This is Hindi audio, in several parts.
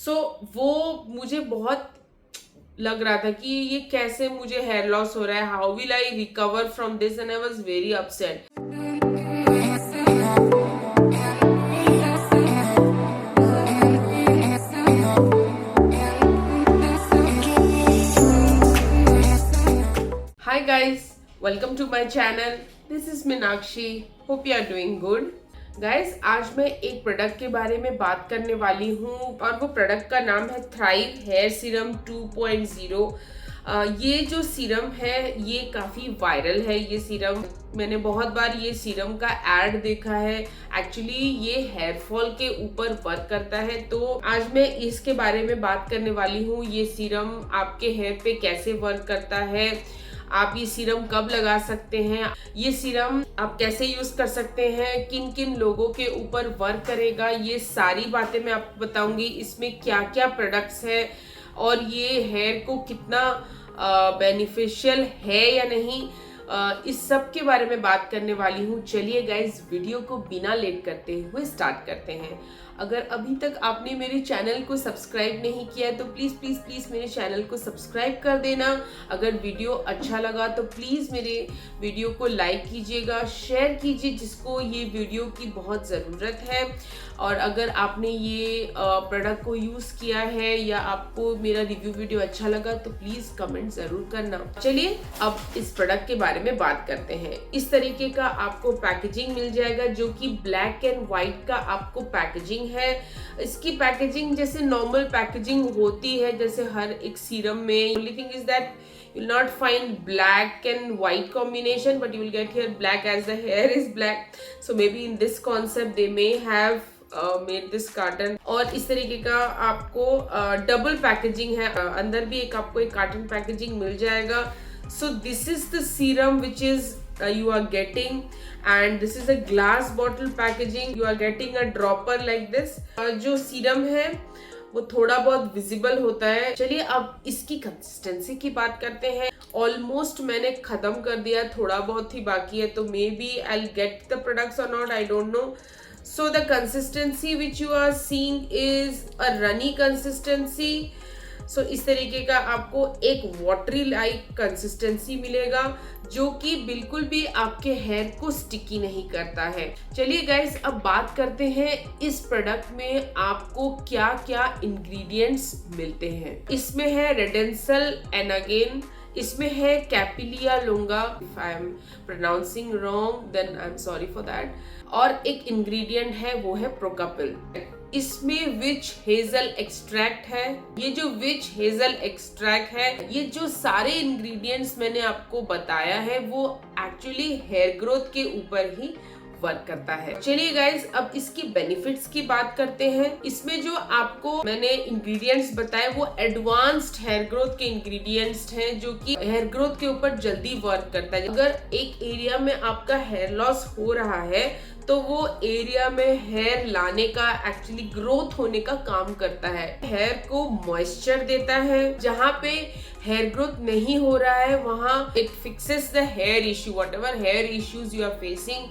वो मुझे बहुत लग रहा था कि ये कैसे मुझे हेयर लॉस हो रहा है, how will I recover from this, and I was very upset. Hi guys, welcome to my channel. This is Meenakshi. Hope you are doing good. Guys, आज मैं एक प्रोडक्ट के बारे में बात करने वाली हूँ और वो प्रोडक्ट का नाम है थ्राइव हेयर सीरम 2.0। ये जो सीरम है ये काफ़ी वायरल है। ये सीरम मैंने बहुत बार ये सीरम का एड देखा है। एक्चुअली ये हेयर फॉल के ऊपर वर्क करता है, तो आज मैं इसके बारे में बात करने वाली हूँ। ये सीरम आपके हेयर पे कैसे वर्क करता है, आप ये सीरम कब लगा सकते हैं, ये सीरम आप कैसे यूज कर सकते हैं, किन किन लोगों के ऊपर वर्क करेगा, ये सारी बातें मैं आपको बताऊंगी। इसमें क्या क्या प्रोडक्ट्स हैं और ये हेयर को कितना बेनिफिशियल है या नहीं, इस सब के बारे में बात करने वाली हूँ। चलिए गाइज, वीडियो को बिना लेट करते हुए स्टार्ट करते हैं। अगर अभी तक आपने मेरे चैनल को सब्सक्राइब नहीं किया है तो प्लीज़ प्लीज़ प्लीज़ मेरे चैनल को सब्सक्राइब कर देना। अगर वीडियो अच्छा लगा तो प्लीज़ मेरे वीडियो को लाइक कीजिएगा, शेयर कीजिए जिसको ये वीडियो की बहुत ज़रूरत है। और अगर आपने ये प्रोडक्ट को यूज़ किया है या आपको मेरा रिव्यू वीडियो अच्छा लगा तो प्लीज़ कमेंट ज़रूर करना। चलिए अब इस प्रोडक्ट के बारे में बात करते हैं। इस तरीके का आपको पैकेजिंग मिल जाएगा जो कि ब्लैक एंड व्हाइट का आपको पैकेजिंग है। इसकी पैकेजिंग जैसे नॉर्मल पैकेजिंग होती है जैसे हर एक सीरम में। Only thing is that you will not find black and white combination, but you will get here black as the hair is black. So maybe in this concept they may have made this carton। और इस तरीके का आपको डबल पैकेजिंग है, अंदर भी एक आपको एक कार्टन पैकेजिंग मिल जाएगा। So this is the serum which is you are getting, and this is a glass bottle packaging. You are getting a dropper like this। जो सीरम है वो थोड़ा बहुत विजिबल होता है। चलिए अब इसकी कंसिस्टेंसी की बात करते हैं। ऑलमोस्ट मैंने खत्म कर दिया, थोड़ा बहुत ही बाकी है, तो maybe I get the products और not, I don't know. So the consistency which you are seeing is a runny consistency. So इस तरीके का आपको एक वाटरी लाइक कंसिस्टेंसी मिलेगा जो कि बिल्कुल भी आपके हेयर को स्टिकी नहीं करता है। चलिए गाइस, अब बात करते हैं इस प्रोडक्ट में आपको क्या क्या इंग्रेडिएंट्स मिलते हैं। इसमें है रेडेंसल एनागेन, इसमें है Capilia Longa, if I am pronouncing wrong then I am sorry for that, और एक इंग्रेडिएंट है वो है प्रोकापिल। इसमें विच हेजल एक्सट्रैक्ट है। ये जो विच हेजल एक्सट्रैक्ट है, ये जो सारे इंग्रेडिएंट्स मैंने आपको बताया है वो एक्चुअली हेयर ग्रोथ के ऊपर ही वर्क करता है। चलिए गाइज, अब इसकी बेनिफिट्स की बात करते हैं। इसमें जो आपको मैंने इंग्रेडिएंट्स बताए वो एडवांस्ड हेयर ग्रोथ के इंग्रेडिएंट्स हैं जो कि हेयर ग्रोथ के ऊपर जल्दी वर्क करता है। अगर एक एरिया में आपका हेयर लॉस हो रहा है तो वो एरिया में हेयर लाने का, एक्चुअली ग्रोथ होने का काम करता है। हेयर को मॉइस्चर देता है, जहाँ पे हेयर ग्रोथ नहीं हो रहा है वहाँ it fixes the hair issue, whatever hair issues you are facing,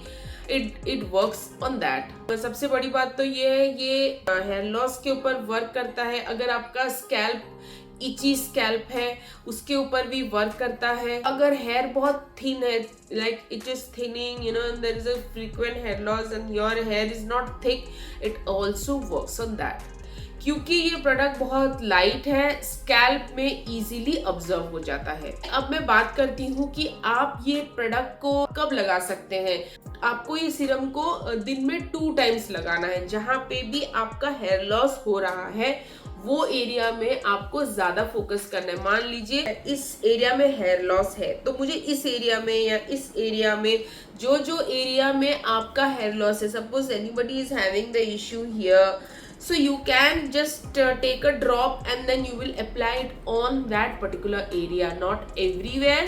it works on that. सबसे बड़ी बात तो ये है, ये हेयर लॉस के ऊपर वर्क करता है। अगर आपका स्कैल्प इची स्कैल्प है उसके ऊपर भी वर्क करता है। अगर हेयर बहुत थिन है, like it is thinning, you know, there is a frequent hair loss and your hair is not thick, it also works on that. क्योंकि ये प्रोडक्ट बहुत लाइट है, स्कैल्प में इजीली ऑब्जर्व हो जाता है। अब मैं बात करती हूँ कि आप ये प्रोडक्ट को कब लगा सकते हैं। आपको ये सीरम को दिन में 2 टाइम्स लगाना है। जहाँ पे भी आपका हेयर लॉस हो रहा है वो एरिया में आपको ज्यादा फोकस करना है। मान लीजिए इस एरिया में हेयर लॉस है तो मुझे इस एरिया में या इस एरिया में जो जो एरिया में आपका हेयर लॉस है, suppose anybody is having the issue here, so you can just take a drop and then you will apply it on that particular area, not everywhere,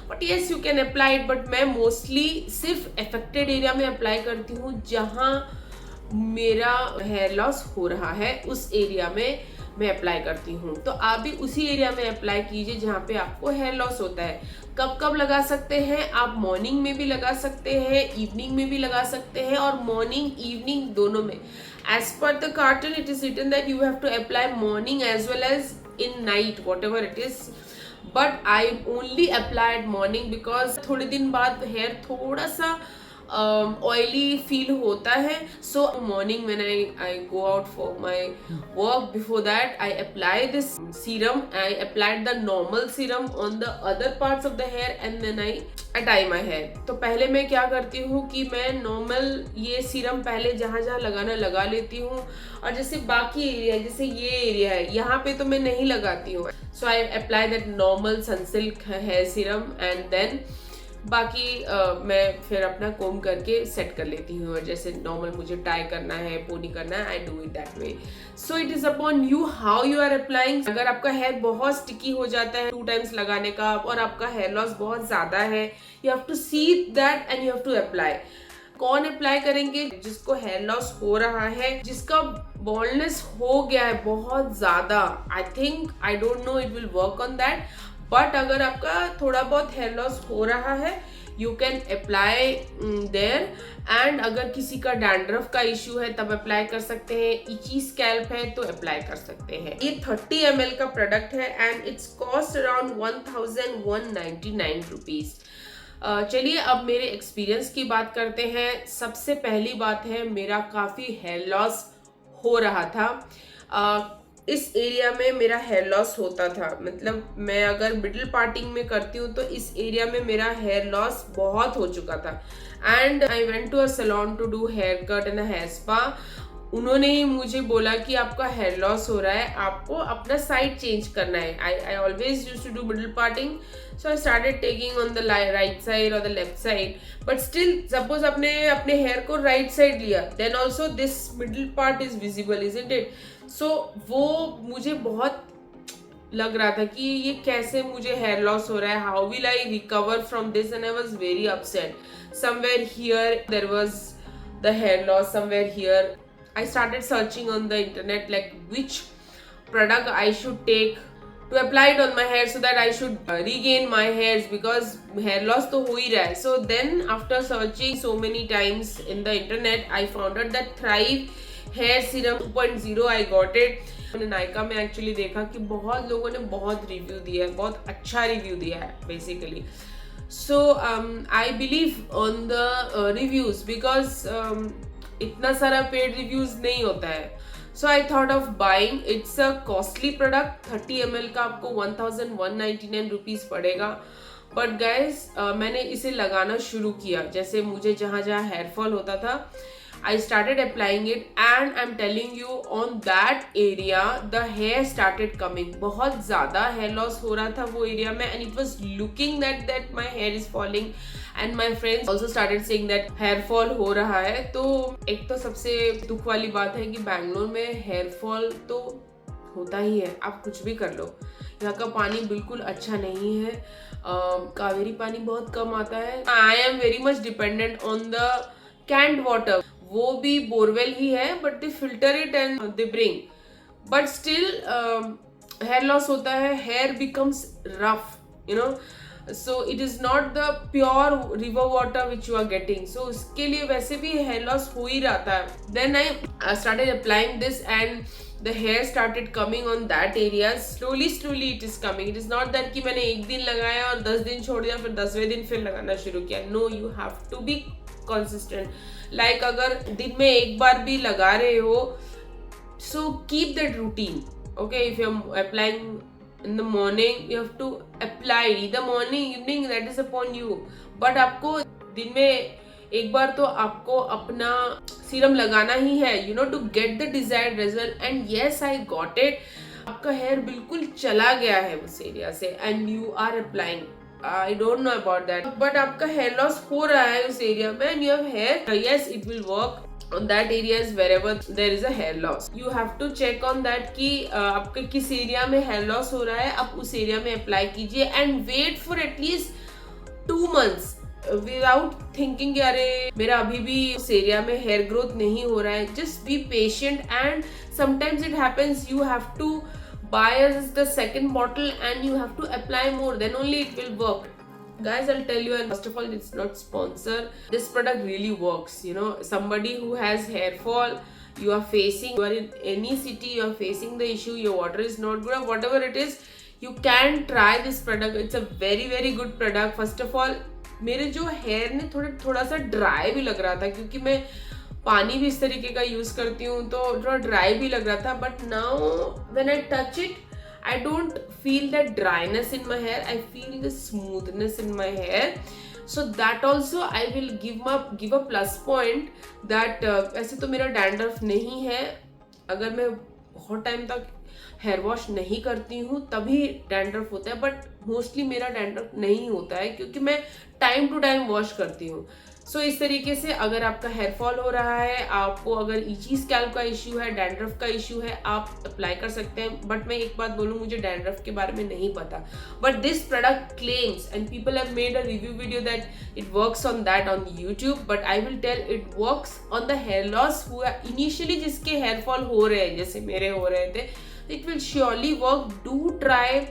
but yes you can apply it, but मैं mostly सिर्फ affected area में apply करती हूँ जहाँ मेरा हेयर लॉस हो रहा है, उस एरिया में मैं अप्लाई करती हूँ। तो आप भी उसी एरिया में अप्लाई कीजिए जहाँ पे आपको हेयर लॉस होता है। कब कब लगा सकते हैं आप? मॉर्निंग में भी लगा सकते हैं, इवनिंग में भी लगा सकते हैं, और मॉर्निंग इवनिंग दोनों में। As per the carton, it is written that you have to apply morning as well as in night, whatever it is. But I only applied morning because थोड़े दिन बाद hair थोड़ा सा ऑयली फील होता है. So morning when I go out for my work, before that I apply this serum. I applied the normal serum on the other parts of the hair and then I tie my hair. तो पहले मैं क्या करती हूँ कि मैं नॉर्मल ये सीरम पहले जहाँ जहाँ लगाना लगा लेती हूँ, और जैसे बाकी एरिया, जैसे ये एरिया है यहाँ पे तो मैं नहीं लगाती हूँ. So I apply that normal Sunsilk hair serum and then बाकी मैं फिर अपना कोम करके सेट कर लेती हूँ. और जैसे नॉर्मल मुझे टाई करना है, पोनी करना है, I do it that way. So it is upon you how you are applying. अगर आपका हेयर बहुत स्टिकी हो जाता है 2 टाइम्स लगाने का और आपका हेयर लॉस बहुत ज्यादा है, you have to see that and you have to apply. कौन अप्लाई करेंगे? जिसको हेयर लॉस हो रहा है, जिसका बॉल्डनेस हो गया है बहुत ज्यादा. I think, I don't know, it will work on that. But अगर आपका थोड़ा बहुत हेयर लॉस हो रहा है, you can apply there. And अगर किसी का डैंड्रफ का इश्यू है तब अप्लाई कर सकते हैं. इची स्कैल्प है तो अप्लाई कर सकते हैं. ये 30 ml का प्रोडक्ट है and it's cost around 1199 rupees. चलिए अब मेरे एक्सपीरियंस की बात करते हैं. सबसे पहली बात है, मेरा काफ़ी हेयर लॉस हो रहा था. इस एरिया में मेरा हेयर लॉस होता था. मतलब मैं अगर मिडिल पार्टिंग में करती हूँ तो इस एरिया में मेरा हेयर लॉस बहुत हो चुका था. And I went to a salon to do hair cut and hair spa. उन्होंने ही मुझे बोला कि आपका हेयर लॉस हो रहा है, आपको अपना साइड चेंज करना है. I always used to do middle parting, so I started taking on the right side और the left side. But still, suppose अपने हेयर को राइट साइड लिया, then also this middle part is visible, isn't it? So वो मुझे बहुत लग रहा था कि ये कैसे मुझे हेयर लॉस हो रहा है, how will I recover from this. And I was very upset. Somewhere here there was the hair loss, somewhere here. I started searching on the internet like which product I should take to apply it on my hair so that I should regain my hairs, because hair loss तो हो ही रहा है. So then after searching so many times in the internet, I found out that Thrive Hair Serum 2.0. I got it. मैंने नायका में एक्चुअली देखा कि बहुत लोगों ने बहुत रिव्यू दिया है, बहुत अच्छा रिव्यू दिया है basically. So I believe on the reviews because इतना सारा पेड रिव्यूज नहीं होता है. So I thought of buying. It's a costly product. 30 ml का आपको 1199 रुपीज पड़ेगा. बट गाइज मैंने इसे लगाना शुरू किया. जैसे मुझे जहाँ जहाँ हेयरफॉल होता था, I started applying it and I'm telling you on that area the hair started coming. बहुत ज़्यादा hair loss हो रहा था वो एरिया में, and it was looking that my hair is falling, and my friends also started saying that hair fall हो रहा है. तो एक तो सबसे दुख वाली बात है कि बैंगलोर में hair fall तो होता ही है, आप कुछ भी कर लो. यहाँ का पानी बिल्कुल अच्छा नहीं है. कावेरी पानी बहुत कम आता है. I am very much dependent on the canned water. वो भी बोरवेल ही है, but they filter it and they bring. But still hair loss होता है, hair becomes rough, you know. So it is not the pure river water which you are getting. So उसके लिए वैसे भी हेयर लॉस हो ही रहता है. Then I started applying this and the hair started coming on that area. slowly it is coming. It is not that कि मैंने एक दिन लगाया और 10 दिन छोड़ दिया, फिर 10वें दिन फिर लगाना शुरू किया. No, you have to be consistent. Like अगर दिन में एक बार भी लगा रहे हो, so keep that routine. Okay, if you're applying in the morning, you have to apply either morning, evening, that is upon you. But आपको दिन में एक बार तो आपको अपना सीरम लगाना ही है, you know, to get the desired result. And yes, I got it. आपका हेयर बिल्कुल चला गया है उस एरिया से and you are applying. I don't know about that, but आपका हेयर लॉस हो रहा है उस एरिया में and your hair, yes, it will work on that areas wherever there is a hair loss. You have to check on that कि आपके किस एरिया में hair loss हो रहा है, आप उस एरिया में अप्लाई कीजिए and wait for at least 2 months without thinking कि अरे मेरा अभी भी उस एरिया में हेयर ग्रोथ नहीं हो रहा है. Just be patient and sometimes it happens you have to buy the second bottle and you have to apply more, then only it will work. Guys, I'll tell you, and first of all, it's not sponsor. This product really works. You know, somebody who has hair fall, you are facing, you are in any city, you are facing the issue, your water is not good or whatever it is, you can try this product. It's a very good product. First of all, मेरे जो हेयर ने थोड़ा सा ड्राई भी लग रहा था, क्योंकि मैं पानी भी इस तरीके का यूज करती हूँ तो थोड़ा ड्राई भी लग रहा था, but now when I touch it I don't feel that dryness in my hair. I feel the smoothness in my hair. So that also I will give a plus point that ऐसे तो मेरा dandruff नहीं है. अगर मैं बहुत टाइम तक हेयर वॉश नहीं करती हूँ तभी डैंड्रफ होता है, बट मोस्टली मेरा डैंड्रफ नहीं होता है क्योंकि मैं टाइम टू टाइम वॉश करती हूँ. सो इस तरीके से अगर आपका हेयर फॉल हो रहा है, आपको अगर इची स्कैल्प का इश्यू है, डैंड्रफ का इश्यू है, आप अप्लाई कर सकते हैं. बट मैं एक बात बोलूँ, मुझे डैंड्रफ के बारे में नहीं पता, but this product claims and people have made a review video that it works on that on YouTube. But I will tell it works on the hair loss हुआ इनिशियली जिसके हेयर फॉल हो रहे हैं, जैसे मेरे हो रहे थे. It will surely work. Do try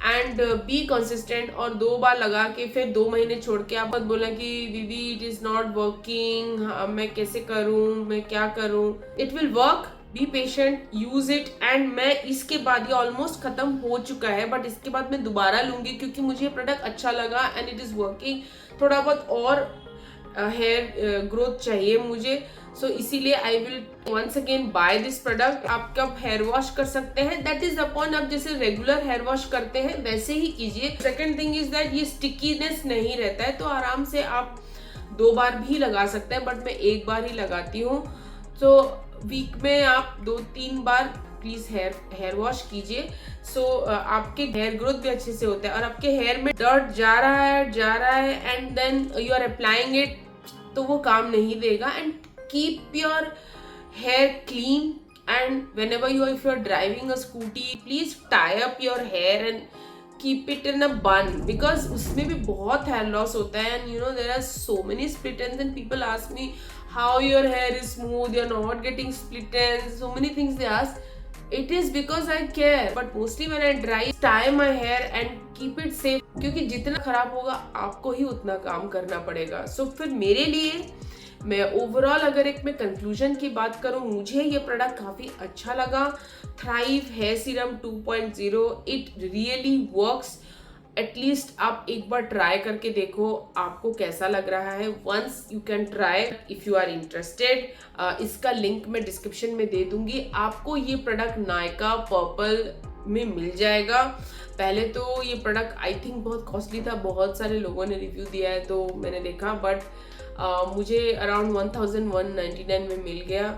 and be consistent. और 2 बार लगा के फिर 2 महीने छोड़ के आप मत बोला कि दीदी इट इज नॉट वर्किंग, मैं कैसे करूं, मैं क्या करूं. It will work. Be patient, use it. And मैं इसके बाद, ये ऑलमोस्ट खत्म हो चुका है, बट इसके बाद मैं दोबारा लूंगी क्योंकि मुझे ये प्रोडक्ट अच्छा लगा एंड इट इज वर्किंग. थोड़ा बहुत और हेयर ग्रोथ चाहिए मुझे, सो इसीलिए I will once again buy this product. आप कब हेयर वॉश कर सकते हैं, दैट इज अपॉन आप जैसे रेगुलर हेयर वॉश करते हैं वैसे ही कीजिए. सेकेंड थिंग इज दैट ये स्टिकीनेस नहीं रहता है, तो आराम से आप 2 बार भी लगा सकते हैं, बट मैं 1 बार ही लगाती हूँ. तो वीक में आप 2-3 बार प्लीज हेयर वॉश कीजिए. सो आपके हेयर ग्रोथ भी अच्छे से होता है और आपके हेयर में डर्ट जा रहा है and then you are applying it, तो वो काम नहीं देगा. And keep your hair clean, and whenever if you are driving a scooty, please tie up your hair and keep it in a bun, because उसमें भी बहुत hair loss होता है. and you know there are so many split ends and people ask me how your hair is smooth, you're not getting split ends, so many things they ask. It is because I care, but mostly when I dry, tie my hair and keep it safe, क्योंकि जितना खराब होगा आपको ही उतना काम करना पड़ेगा. so फिर मेरे लिए, मैं ओवरऑल अगर एक मैं कंक्लूजन की बात करूं, मुझे ये प्रोडक्ट काफ़ी अच्छा लगा. Thrive hair serum 2.0, it really works. At least आप एक बार ट्राई करके देखो आपको कैसा लग रहा है. Once you can try if you are interested. इसका लिंक मैं डिस्क्रिप्शन में दे दूंगी. आपको ये प्रोडक्ट नायका पर्पल में मिल जाएगा. पहले तो ये प्रोडक्ट आई थिंक बहुत कॉस्टली था, बहुत सारे लोगों ने रिव्यू दिया है तो मैंने देखा, बट मुझे अराउंड 1199 में मिल गया.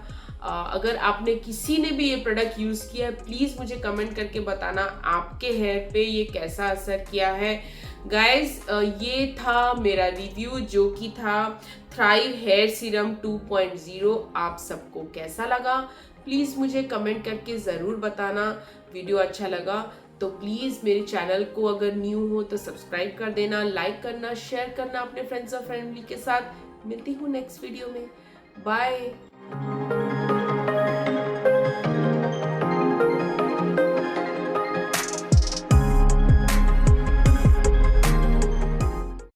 अगर आपने किसी ने भी ये प्रोडक्ट यूज़ किया है, प्लीज़ मुझे कमेंट करके बताना आपके हेयर पे ये कैसा असर किया है. गाइज, ये था मेरा रिव्यू जो कि था थ्राइव हेयर सीरम 2.0. आप सबको कैसा लगा प्लीज़ मुझे कमेंट करके ज़रूर बताना. वीडियो अच्छा लगा तो प्लीज़ मेरे चैनल को अगर न्यू हो तो सब्सक्राइब कर देना, लाइक करना, शेयर करना अपने फ्रेंड्स और फैमिली के साथ. मिलती हूँ नेक्स्ट वीडियो में. बाय.